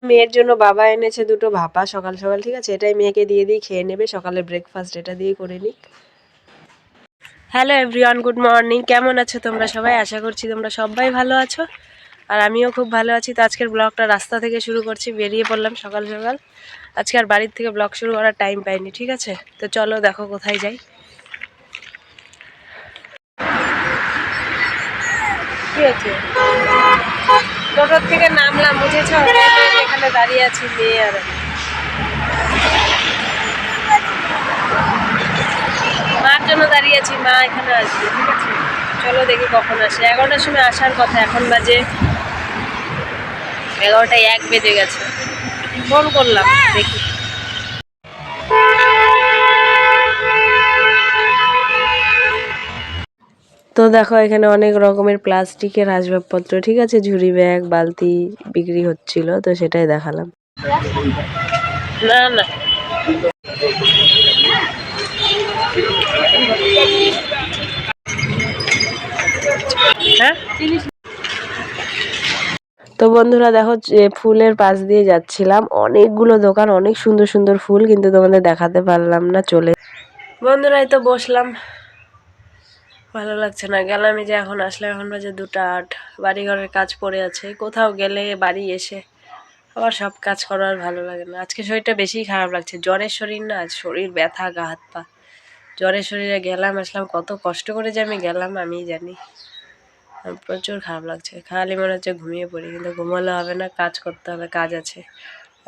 মেয়ের জন্য বাবা এনেছে দুটো ভাপা সকাল সকাল, ঠিক আছে, এটাই মেয়েকে দিয়ে দিই, খেয়ে নেবে সকালে ব্রেকফাস্ট, এটা দিয়ে করে নিক। Hello everyone, good morning. কেমন আছো তোমরা সবাই? আশা করছি তোমরা সবাই ভালো আছো, আর আমিও খুব ভালো আছি। তো আজকের ব্লগটা রাস্তা থেকে শুরু করছি, বেরিয়ে পড়লাম সকাল সকাল। আজকে আর বাড়ির থেকে ব্লগ শুরু করার টাইম পাইনি, ঠিক আছে। তো চলো দেখো কোথায় যাই। কি হচ্ছে? টোটোর থেকে নামলাম, বুঝেছ, এখানে দাঁড়িয়ে আছি মেয়ে আর মার জন্য দাঁড়িয়ে আছি, মা এখানে আসবে, ঠিক আছে। চলো দেখি কখন আসে। 11টার সময় আসার কথা, এখন বাজে 11টা 1 বেজে গেছে। ফোন করলাম, দেখি। তো দেখো এখানে অনেক রকমের প্লাস্টিকের আসবাবপত্র, ঠিক আছে, ঝুড়ি ব্যাগ বালতি বিক্রি হচ্ছিল, তো সেটাই দেখালাম। না না, হ্যাঁ। তো বন্ধুরা দেখো, ফুলের পাশ দিয়ে যাচ্ছিলাম, অনেকগুলো দোকান, অনেক সুন্দর সুন্দর ফুল, কিন্তু তোমাদের দেখাতে পারলাম না। চলে বন্ধুরাই তো বসলাম, ভালো লাগছে না, গেলাম যে এখন আসলে, এখন বাজে 2টা 8। বাড়িঘরের কাজ পড়ে আছে, কোথাও গেলে বাড়ি এসে আবার সব কাজ করার ভালো লাগে না। আজকে শরীরটা বেশি খারাপ লাগছে, জ্বরের শরীর না, শরীর ব্যথা, গা হাত পা। জ্বরের শরীরে গেলাম আসলাম, কত কষ্ট করে যে আমি গেলাম আমি জানি। প্রচুর খারাপ লাগছে, খালি মনে হচ্ছে ঘুমিয়ে পড়ি, কিন্তু ঘুমালে হবে না, কাজ করতে হবে, কাজ আছে।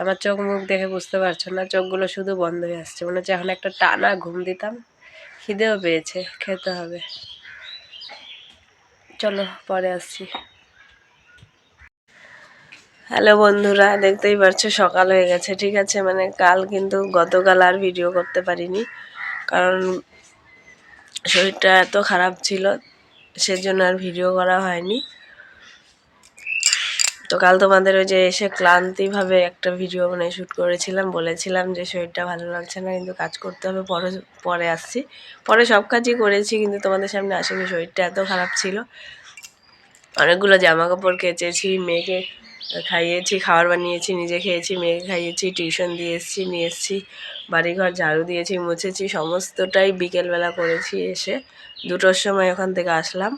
আমার চোখ মুখ দেখে বুঝতে পারছো না, চোখগুলো শুধু বন্ধ হয়ে আসছে, মনে হচ্ছে এখন একটা টানা ঘুম দিতাম। খিদেও পেয়েছে, খেতে হবে। চলো পরে আসছি। হ্যালো বন্ধুরা, দেখতেই পাচ্ছ সকাল হয়ে গেছে, ঠিক আছে। মানে কাল কিন্তু গতকাল আর ভিডিও করতে পারিনি, কারণ শরীরটা এত খারাপ ছিল, সেজন্য আর ভিডিও করা হয়নি। তো কাল তোমাদের ওই যে এসে ক্লান্তিভাবে একটা ভিডিও বানিয়ে শ্যুট করেছিলাম, বলেছিলাম যে শরীরটা ভালো লাগছে না, কিন্তু কাজ করতে হবে, পরে পরে আসছি। পরে সব কাজই করেছি, কিন্তু তোমাদের সামনে আসেনি, শরীরটা এত খারাপ ছিল। অনেকগুলো জামা কাপড় কেচেছি, মেয়েকে খাইয়েছি, খাবার বানিয়েছি, নিজে খেয়েছি, মেয়েকে খাইয়েছি, টিউশন দিয়ে এসেছি, নিয়ে এসেছি, বাড়িঘর ঝাড়ু দিয়েছি, মুছেছি, সমস্তটাই বিকেলবেলা করেছি। এসে 2টোর সময় ওখান থেকে আসলাম,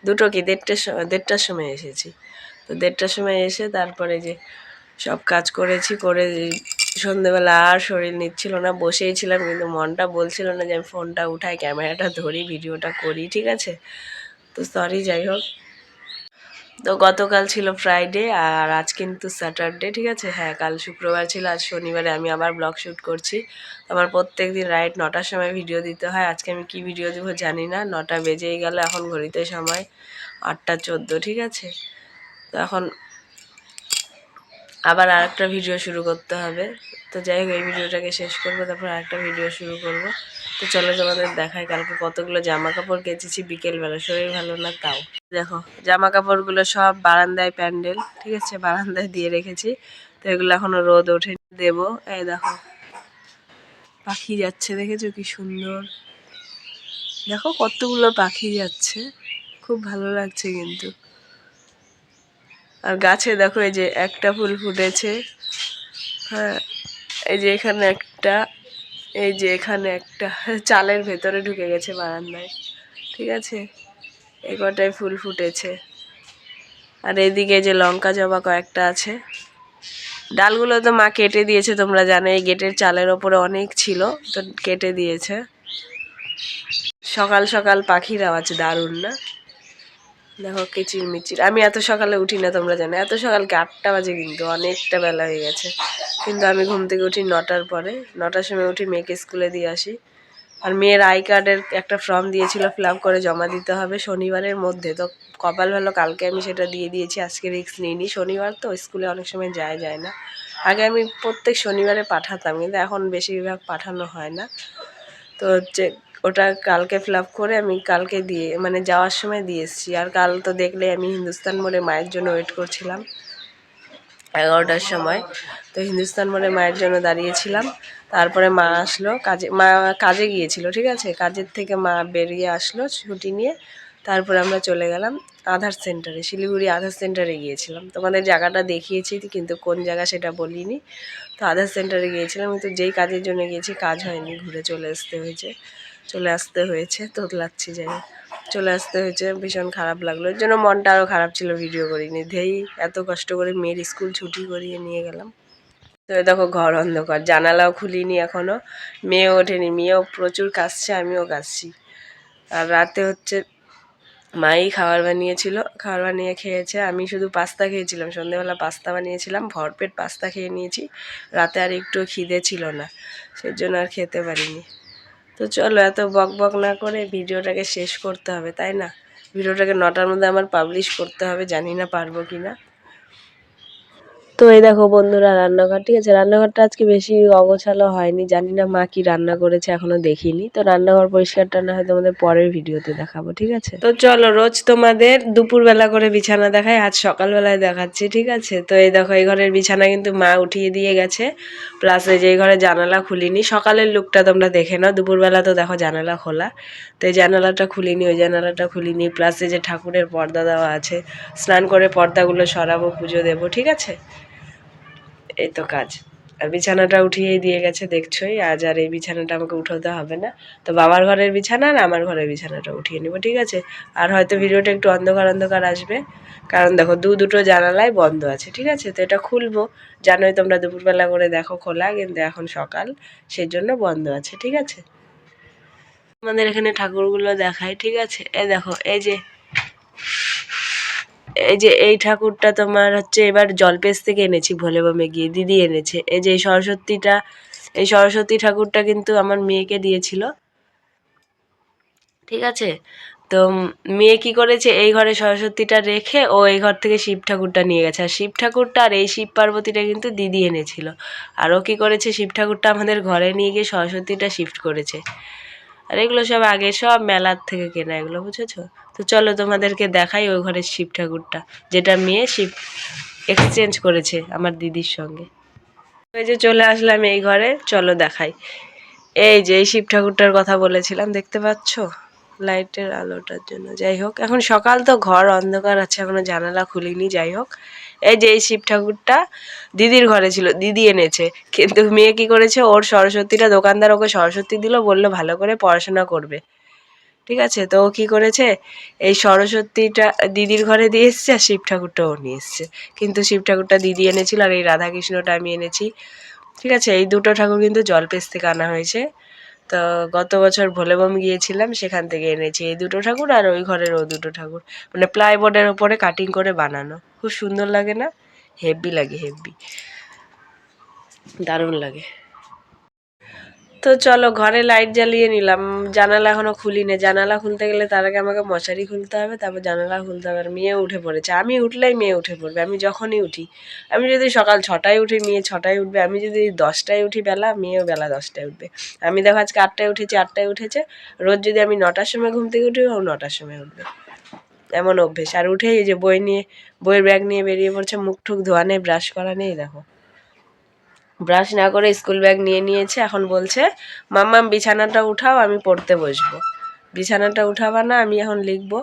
2টো কি 1:30টার সময় এসেছি। তো 1:30টার সময় এসে তারপরে যে সব কাজ করেছি, করে সন্ধেবেলা আর শরীর নিচ্ছিল না, বসেই ছিলাম, কিন্তু মনটা বলছিল না যে আমি ফোনটা উঠাই, ক্যামেরাটা ধরি, ভিডিওটা করি, ঠিক আছে। তো সরি, যাই হোক। তো গতকাল ছিল ফ্রাইডে, আর আজ কিন্তু স্যাটারডে, ঠিক আছে। হ্যাঁ, কাল শুক্রবার ছিল, আজ শনিবারে আমি আবার ব্লগ শ্যুট করছি। আমার প্রত্যেক দিন রাইট 9টার সময় ভিডিও দিতে হয়। আজকে আমি কি ভিডিও দেবো জানি না, 9টা বেজেই গেল, এখন ঘড়িতে সময় 8টা 14, ঠিক আছে। তো এখন আবার আরেকটা ভিডিও শুরু করতে হবে। তো যাই হোক, এই ভিডিওটাকে শেষ করবো, তারপর আরেকটা ভিডিও শুরু করব। তো চলো তোমাদের দেখাই কালকে কতগুলো জামা কাপড় কেচেছি বিকেলবেলা, শরীর ভালো না তাও। দেখো জামা কাপড়গুলো সব বারান্দায়, প্যান্ডেল, ঠিক আছে, বারান্দায় দিয়ে রেখেছি। তো এগুলো এখনো রোদ ওঠে, দেবো। এই দেখো পাখি যাচ্ছে, দেখেছো কি সুন্দর, দেখো কতগুলো পাখি যাচ্ছে, খুব ভালো লাগছে কিন্তু। আর গাছে দেখো এই যে একটা ফুল ফুটেছে, হ্যাঁ, এই যে এখানে একটা, এই যে এখানে একটা, চালের ভেতরে ঢুকে গেছে বারান্দায়, ঠিক আছে। এই কটাই ফুল ফুটেছে। আর এইদিকে যে লঙ্কা জবা কয়েকটা আছে, ডালগুলো তো মা কেটে দিয়েছে, তোমরা জানো, এই গেটের চালের ওপরে অনেক ছিল, তো কেটে দিয়েছে। সকাল সকাল পাখির আওয়াজ দারুণ না, দেখো কিচির মিচির। আমি এত সকালে উঠি না, তোমরা জানো, এত সকালকে 8টা বাজে, কিন্তু অনেকটা বেলা হয়ে গেছে। কিন্তু আমি ঘুম থেকে উঠি 9টার পরে, 9টার সময় উঠি, মেয়েকে স্কুলে দিয়ে আসি। আর মেয়ের আই কার্ডের একটা ফর্ম দিয়েছিল, ফিল আপ করে জমা দিতে হবে শনিবারের মধ্যে। তো কপাল ভালো, কালকে আমি সেটা দিয়ে দিয়েছি, আজকে রিস্ক নিইনি, শনিবার তো স্কুলে অনেক সময় যায় না। আগে আমি প্রত্যেক শনিবারে পাঠাতাম, কিন্তু এখন বেশিরভাগ পাঠানো হয় না। তো হচ্ছে ওটা কালকে ফিল আপ করে আমি কালকে দিয়ে, মানে যাওয়ার সময় দিয়ে এসেছি। আর কাল তো দেখলে আমি হিন্দুস্তান মোড়ে মায়ের জন্য ওয়েট করছিলাম 11টার সময়। তো হিন্দুস্তান মোড়ে মায়ের জন্য দাঁড়িয়েছিলাম। তারপরে মা আসলো, মা কাজে গিয়েছিল, ঠিক আছে, কাজের থেকে মা বেরিয়ে আসলো ছুটি নিয়ে। তারপরে আমরা চলে গেলাম আধার সেন্টারে, শিলিগুড়ি আধার সেন্টারে গিয়েছিলাম। তোমাদের জায়গাটা দেখিয়েছি কিন্তু কোন জায়গা সেটা বলিনি। তো আধার সেন্টারে গিয়েছিলাম, কিন্তু যেই কাজের জন্য গিয়েছি কাজ হয়নি, ঘুরে চলে আসতে হয়েছে তোতলাচ্ছি, যাই হোক চলে আসতে হয়েছে। ভীষণ খারাপ লাগলো, এর জন্য মনটা আরও খারাপ ছিল, ভিডিও করিনি। ধেই এত কষ্ট করে মেয়ের স্কুল ছুটি করিয়ে নিয়ে গেলাম। তো দেখো ঘর অন্ধকার, জানালাও খুলিনি এখনও, মেয়েও ওঠেনি, মেয়েও প্রচুর কাশছে, আমিও কাশছি। আর রাতে হচ্ছে মাই খাবার বানিয়েছিল, খাবার বানিয়ে খেয়েছে। আমি শুধু পাস্তা খেয়েছিলাম, সন্ধ্যেবেলা পাস্তা বানিয়েছিলাম, ভরপেট পাস্তা খেয়ে নিয়েছি। রাতে আর একটু খিদে ছিল না, সেই জন্য আর খেতে পারিনি। তো চলো এত বক বক না করে ভিডিওটাকে শেষ করতে হবে, তাই না? ভিডিওটাকে 9টার মধ্যে আমার পাবলিশ করতে হবে, জানি না পারবো কি না। তো এই দেখো বন্ধুরা রান্নাঘর, ঠিক আছে, রান্নাঘরটা আজকে বেশি অগোছালো হয়নি, জানি না মা কি রান্না করেছে, এখনো দেখিনি। তো রান্নাঘর পরিষ্কারটা না হয় তোমাদের পরের ভিডিওতে দেখাবো, ঠিক আছে? তো চলো, রোজ তোমাদের দুপুরবেলা করে বিছানা দেখাই, আজ সকালবেলায় দেখাচ্ছি, ঠিক আছে? তো এই দেখো এই ঘরের বিছানা কিন্তু মা উঠিয়ে দিয়ে গেছে, প্লাস এই যে এই ঘরে জানালা খুলিনি। সকালের লুকটা তোমরা দেখে নাও, দুপুরবেলা তো দেখো জানালা খোলা, তো এই জানালাটা খুলিনি, ওই জানালাটা খুলিনি। প্লাস এই যে ঠাকুরের পর্দা দেওয়া আছে, স্নান করে পর্দাগুলো সরাবো, পুজো দেবো, ঠিক আছে? এই তো কাজ। আর বিছানাটা উঠিয়েই দিয়ে গেছে, দেখছোই। আজ আর এই বিছানাটা আমাকে উঠাতে হবে না। তো বাবার ঘরের বিছানা আর আমার ঘরের বিছানাটা উঠিয়ে নেবো, ঠিক আছে? আর হয়তো ভিডিওটা একটু অন্ধকার অন্ধকার আসবে, কারণ দেখো দুটো জানালায় বন্ধ আছে, ঠিক আছে? তো এটা খুলবো, জানোই তোমরা দুপুরবেলা করে দেখো খোলা, কিন্তু এখন সকাল, সেই জন্য বন্ধ আছে, ঠিক আছে? আমাদের এখানে ঠাকুরগুলো দেখায়, ঠিক আছে? এই দেখো, এই ঠাকুরটা তোমার হচ্ছে এবার জলপেশ থেকে এনেছি, ভোলে বমে গিয়ে দিদি এনেছে। এই যে এই সরস্বতী ঠাকুরটা কিন্তু আমার মেয়েকে দিয়েছিল, ঠিক আছে? তো মেয়ে কি করেছে, এই ঘরে সরস্বতীটা রেখে ও এই ঘর থেকে শিব ঠাকুরটা নিয়ে গেছে। আর শিব ঠাকুরটা আর এই শিব পার্বতীটা কিন্তু দিদি এনেছিল। আর ও কী করেছে, শিব ঠাকুরটা আমাদের ঘরে নিয়ে গিয়ে সরস্বতীটা শিফট করেছে। আর এগুলো সব আগে সব মেলার থেকে কেনা, এগুলো বুঝেছো? তো চলো তোমাদেরকে দেখাই ওই ঘরের শিব ঠাকুরটা, যেটা মেয়ে শিব এক্সচেঞ্জ করেছে আমার দিদির সঙ্গে। এই যে চলে আসলাম এই ঘরে, চলো দেখাই। এই যে এই শিব ঠাকুরটার কথা বলেছিলাম, দেখতে পাচ্ছ লাইটের আলোটার জন্য। যাই হোক, এখন সকাল তো ঘর অন্ধকার আছে, এখনো জানালা খুলিনি। যাই হোক, এই যে এই শিব ঠাকুরটা দিদির ঘরে ছিল, দিদি এনেছে। কিন্তু মেয়ে কি করেছে, ওর সরস্বতীটা দোকানদার ওকে সরস্বতী দিল, বললো ভালো করে পড়াশোনা করবে, ঠিক আছে? তো ও কী করেছে, এই সরস্বতীটা দিদির ঘরে দিয়ে এসছে, আর শিব ঠাকুরটা ও নিয়ে এসছে। কিন্তু শিব ঠাকুরটা দিদি এনেছিল, আর এই রাধাকৃষ্ণটা আমি এনেছি, ঠিক আছে? এই দুটো ঠাকুর কিন্তু জলপেশ থেকে আনা হয়েছে। তো গত বছর ভোলেবম গিয়েছিলাম, সেখান থেকে এনেছি এই দুটো ঠাকুর, আর ওই ঘরের ও দুটো ঠাকুর, মানে প্লাইবোর্ডের ওপরে কাটিং করে বানানো। খুব সুন্দর লাগে না? হেভি লাগে, হেভি দারুণ লাগে। তো চলো ঘরে লাইট জ্বালিয়ে নিলাম, জানালা এখনো খুলিনি। জানালা খুলতে গেলে তার আগে আমাকে মশারি খুলতে হবে, তারপর জানালা খুলতে হবে। আর মেয়ে উঠে পড়েছে, আমি উঠলেই মেয়ে উঠে পড়বে, আমি যখনই উঠি। আমি যদি সকাল 6টায় উঠি, মেয়ে 6টায় উঠবে। আমি যদি 10টায় উঠি বেলা, মেয়েও বেলা 10টায় উঠবে। আমি দেখো আজকে 8টায় উঠেছি, 8টায় উঠেছে। রোজ যদি আমি 9টার সময় ঘুম থেকে উঠি, ও 9টার সময় উঠবে, এমন অভ্যেস। আর উঠেই এই যে বইয়ের ব্যাগ নিয়ে বেরিয়ে পড়ছে, মুখ ঠুক ধোয়া নেই, ব্রাশ করা নেই, দেখো ব্রাশ না করে স্কুল ব্যাগ নিয়ে নিয়েছে। এখন বলছে মাম্মাম বিছানাটা উঠাও, আমি পড়তে বসবো। বিছানাটা উঠাবা না, আমি এখন লিখবো।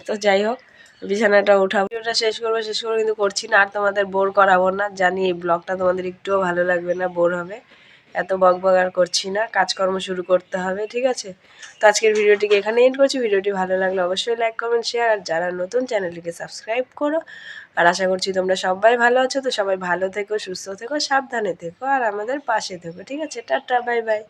তো যাই হোক, বিছানাটা উঠাবো। ভিডিওটা শেষ করবো কিন্তু করছি না, আর তোমাদের বোর করাবো না। জানি এই ব্লগটা তোমাদের একটুও ভালো লাগবে না, বোর হবে। এত বকবক আর করছি না, কাজকর্ম শুরু করতে হবে, ঠিক আছে? তো আজকের ভিডিওটিকে এখানে এন্ড করছি। ভিডিওটি ভালো লাগলে অবশ্যই লাইক কমেন্ট শেয়ার, আর যারা নতুন চ্যানেলটিকে সাবস্ক্রাইব করো। আর আশা করছি তোমরা সবাই ভালো আছো। তো সবাই ভালো থেকো, সুস্থ থেকো, সাবধানে থেকো, আর আমাদের পাশে থেকো, ঠিক আছে? Tata, bye bye.